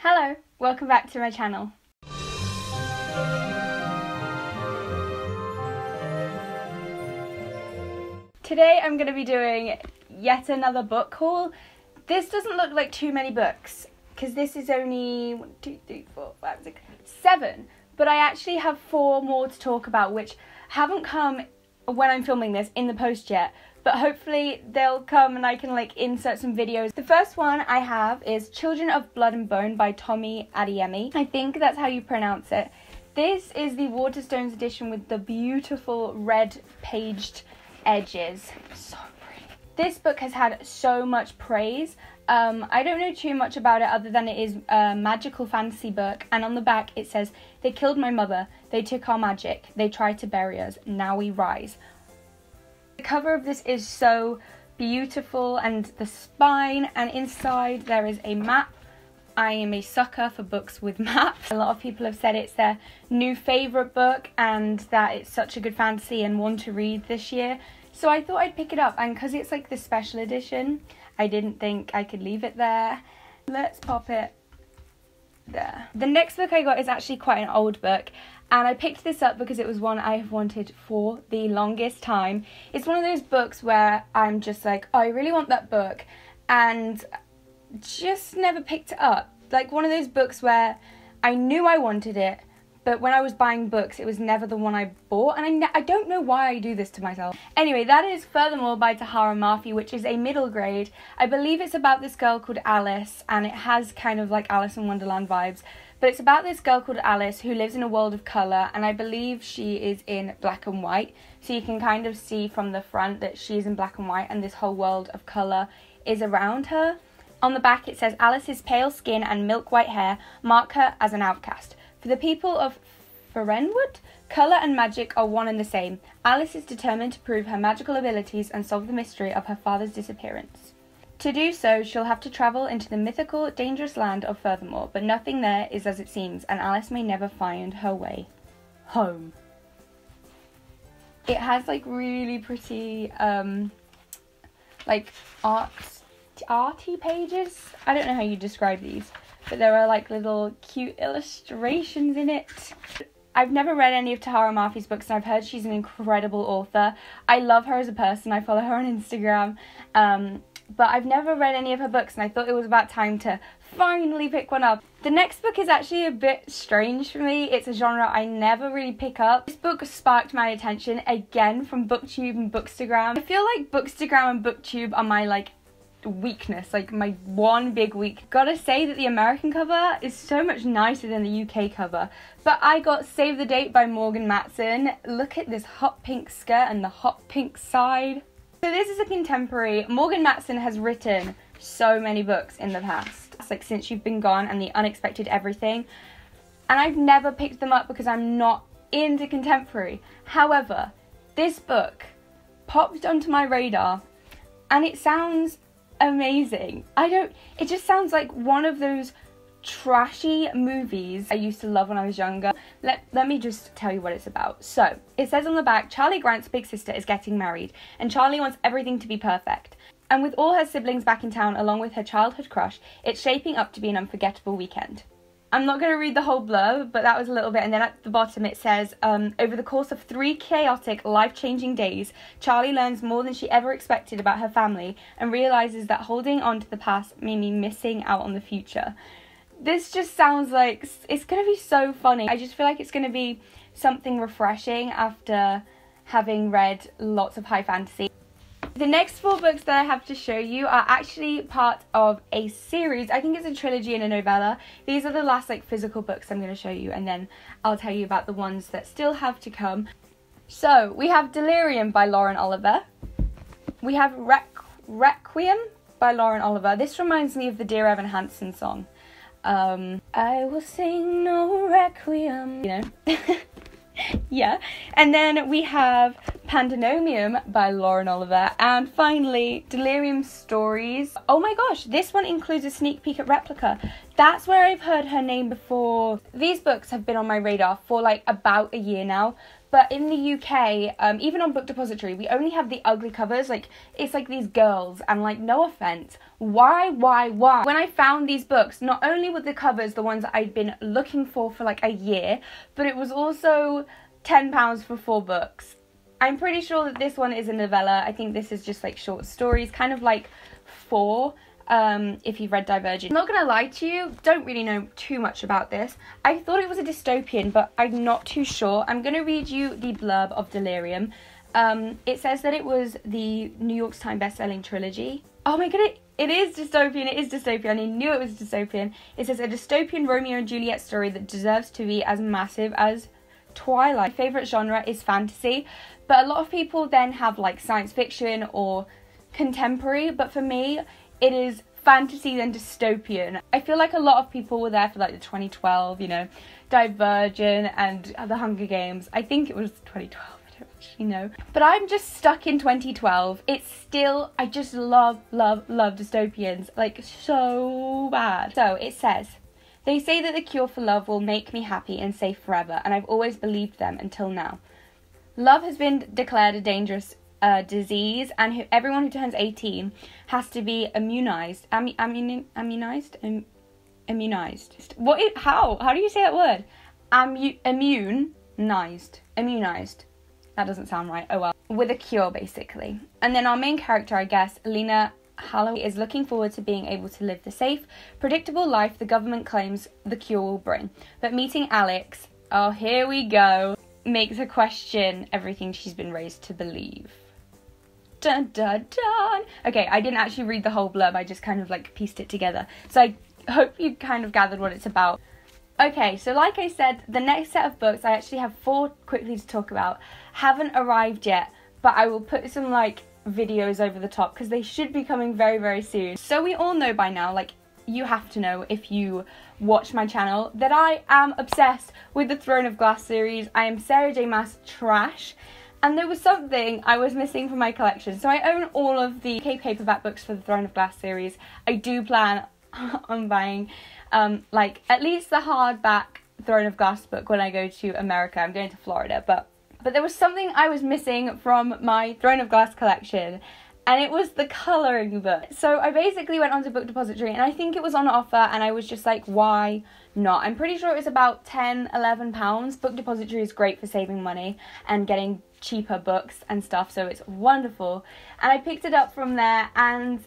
Hello, welcome back to my channel. Today I'm going to be doing yet another book haul. This doesn't look like too many books because this is only 1, 2, 3, 4, 5, 6, 7, but I actually have 4 more to talk about which haven't come when I'm filming this in the post yet, but hopefully they'll come and I can insert some videos. The first one I have is Children of Blood and Bone by Tommy Adeyemi. I think that's how you pronounce it. This is the Waterstones edition with the beautiful red paged edges. So pretty. This book has had so much praise. I don't know too much about it other than it is a magical fantasy book, and on the back it says, "They killed my mother, they took our magic, they tried to bury us, now we rise." The cover of this is so beautiful, and the spine, and inside there is a map. I am a sucker for books with maps. A lot of people have said it's their new favourite book and that it's such a good fantasy and one to read this year. So I thought I'd pick it up, and because it's the special edition, I didn't think I could leave it there. Let's pop it there. The next book I got is actually quite an old book, and I picked this up because it was one I have wanted for the longest time. It's one of those books where I'm just like, oh, I really want that book, and just never picked it up. Like one of those books where I knew I wanted it, but when I was buying books, it was never the one I bought, and I don't know why I do this to myself. Anyway, that is Furthermore by Tahara Mafi, which is a middle grade. I believe it's about this girl called Alice, and it has kind of like Alice in Wonderland vibes, but it's about this girl called Alice who lives in a world of colour, and I believe she is in black and white, so you can kind of see from the front that she's in black and white, and this whole world of colour is around her. On the back it says, "Alice's pale skin and milk-white hair mark her as an outcast. For the people of Fernwood, colour and magic are one and the same. Alice is determined to prove her magical abilities and solve the mystery of her father's disappearance. To do so, she'll have to travel into the mythical, dangerous land of Furthermore, but nothing there is as it seems, and Alice may never find her way home." It has really pretty arty pages. I don't know how you describe these, but there are little cute illustrations in it. I've never read any of Tahara Mafi's books, and I've heard she's an incredible author. I love her as a person. I follow her on Instagram, but I've never read any of her books, and I thought it was about time to finally pick one up. The next book is actually a bit strange for me. It's a genre I never really pick up. This book sparked my attention again from BookTube and Bookstagram. I feel like Bookstagram and BookTube are my weakness, my one big weak. Gotta say that the American cover is so much nicer than the UK cover, but I got Save the Date by Morgan Matson. Look at this hot pink skirt and the hot pink side. So this is a contemporary. Morgan Matson has written so many books in the past, Since You've Been Gone and The Unexpected Everything, and I've never picked them up because I'm not into contemporary. However, this book popped onto my radar and it sounds amazing. It just sounds like one of those trashy movies I used to love when I was younger. Let me just tell you what it's about. So, it says on the back, Charlie Grant's big sister is getting married, and Charlie wants everything to be perfect. And with all her siblings back in town along with her childhood crush, it's shaping up to be an unforgettable weekend. I'm not going to read the whole blurb, but that was a little bit, and then at the bottom it says, over the course of 3 chaotic, life-changing days, Charlie learns more than she ever expected about her family and realises that holding on to the past may mean missing out on the future. This just sounds like it's going to be so funny. I just feel like it's going to be something refreshing after having read lots of high fantasy. The next 4 books that I have to show you are actually part of a series. I think it's a trilogy and a novella. These are the last physical books I'm going to show you, and then I'll tell you about the ones that still have to come. So we have Delirium by Lauren Oliver. We have Requiem by Lauren Oliver. This reminds me of the Dear Evan Hansen song. I will sing no requiem, yeah. And then we have Pandemonium by Lauren Oliver, and finally Delirium Stories. Oh my gosh, this one includes a sneak peek at Replica. That's where I've heard her name before. These books have been on my radar for about a year now, But in the UK, even on Book Depository, we only have the ugly covers. Like, it's like these girls, and like, no offense, why? When I found these books, not only were the covers the ones that I'd been looking for like a year, but it was also £10 for 4 books. I'm pretty sure that this one is a novella. I think this is just like short stories, kind of like 4. If you've read Divergent. I'm not gonna lie to you, don't really know too much about this. I thought it was a dystopian, but I'm not too sure. I'm gonna read you the blurb of Delirium. It says that it was the New York Times best-selling trilogy. Oh my god, it is dystopian, it is dystopian. I knew it was dystopian. It says a dystopian Romeo and Juliet story that deserves to be as massive as Twilight. My favourite genre is fantasy, but a lot of people then have like science fiction or contemporary, but for me, it is fantasy then dystopian. I feel like a lot of people were there for like the 2012, you know, Divergent and the Hunger Games. I think it was 2012, I don't actually know. But I'm just stuck in 2012. It's still, I just love dystopians, like so bad. So it says, they say that the cure for love will make me happy and safe forever, and I've always believed them until now. Love has been declared a dangerous disease, and everyone who turns 18 has to be immunized. Immunized. What is, how do you say that word? Immunized. That doesn't sound right. Oh well. With a cure, basically. And then our main character, I guess, Lena Holloway, is looking forward to being able to live the safe, predictable life the government claims the cure will bring. But meeting Alex, oh here we go, makes her question everything she's been raised to believe. Dun dun dun. Okay, I didn't actually read the whole blurb, I just kind of like pieced it together. So I hope you kind of gathered what it's about. Okay, so like I said, the next set of books, I actually have 4 quickly to talk about, haven't arrived yet, but I will put some like videos over the top because they should be coming very, very soon. So we all know by now, like you have to know if you watch my channel, that I am obsessed with the Throne of Glass series. I am Sarah J Maas trash. And there was something I was missing from my collection. So I own all of the UK paperback books for the Throne of Glass series. I do plan on buying like at least the hardback Throne of Glass book when I go to America. I'm going to Florida, but there was something I was missing from my Throne of Glass collection, and it was the colouring book. So I basically went onto Book Depository, and I think it was on offer, and I was just like, why not? I'm pretty sure it was about £10–11. Book Depository is great for saving money and getting cheaper books and stuff, so it's wonderful. And I picked it up from there, and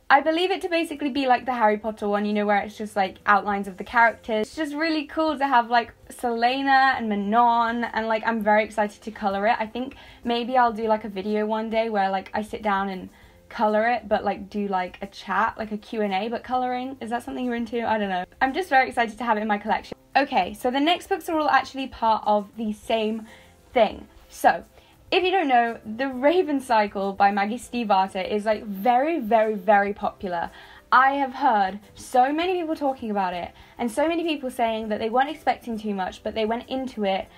I believe it to basically be like the Harry Potter one, you know, where it's just like outlines of the characters. It's just really cool to have like Selena and Manon, and like I'm very excited to colour it. I think maybe I'll do like a video one day where like I sit down and colour it, but like do like a chat, like a Q&A, but colouring. Is that something you're into? I don't know. I'm just very excited to have it in my collection. Okay, so the next books are all actually part of the same thing. So if you don't know, The Raven Cycle by Maggie Stiefvater is like very, very, very popular. I have heard so many people talking about it, and so many people saying that they weren't expecting too much, but they went into it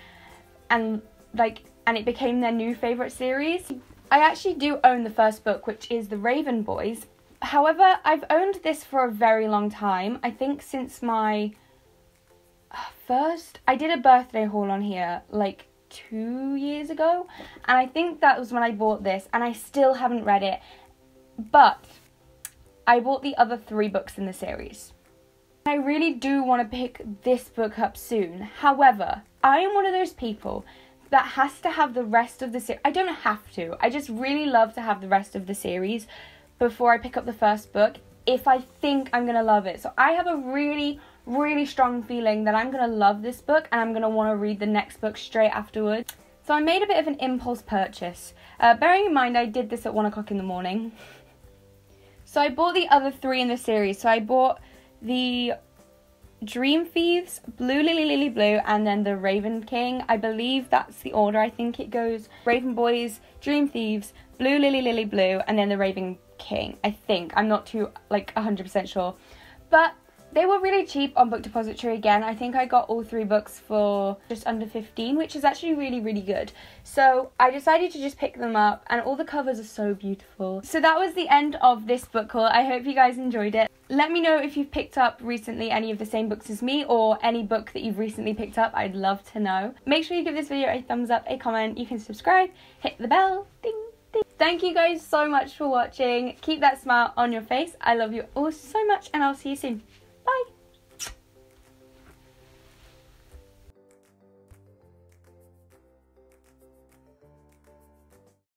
and it became their new favourite series. I actually do own the first book, which is The Raven Boys. However, I've owned this for a very long time. I think since my I did a birthday haul on here like 2 years ago, and I think that was when I bought this, and I still haven't read it, but I bought the other 3 books in the series. I really do want to pick this book up soon. However, I am one of those people that has to have the rest of the series. I don't have to, I just really love to have the rest of the series before I pick up the first book if I think I'm gonna love it. So I have a really strong feeling that I'm gonna love this book, and I'm gonna want to read the next book straight afterwards. So I made a bit of an impulse purchase. Bearing in mind I did this at 1 o'clock in the morning. So I bought the other 3 in the series. So I bought the Dream Thieves, Blue Lily Lily Blue, and then the Raven King. I believe that's the order. I think it goes Raven Boys, Dream Thieves, Blue Lily Lily Blue, and then the Raven King. I think. I'm not too like 100% sure. But They were really cheap on Book Depository again. I think I got all 3 books for just under 15, which is actually really, really good. So I decided to just pick them up, and all the covers are so beautiful. So that was the end of this book haul. I hope you guys enjoyed it. Let me know if you've picked up recently any of the same books as me, or any book that you've recently picked up. I'd love to know. Make sure you give this video a thumbs up, a comment, you can subscribe, hit the bell, ding. Thank you guys so much for watching. Keep that smile on your face. I love you all so much, and I'll see you soon.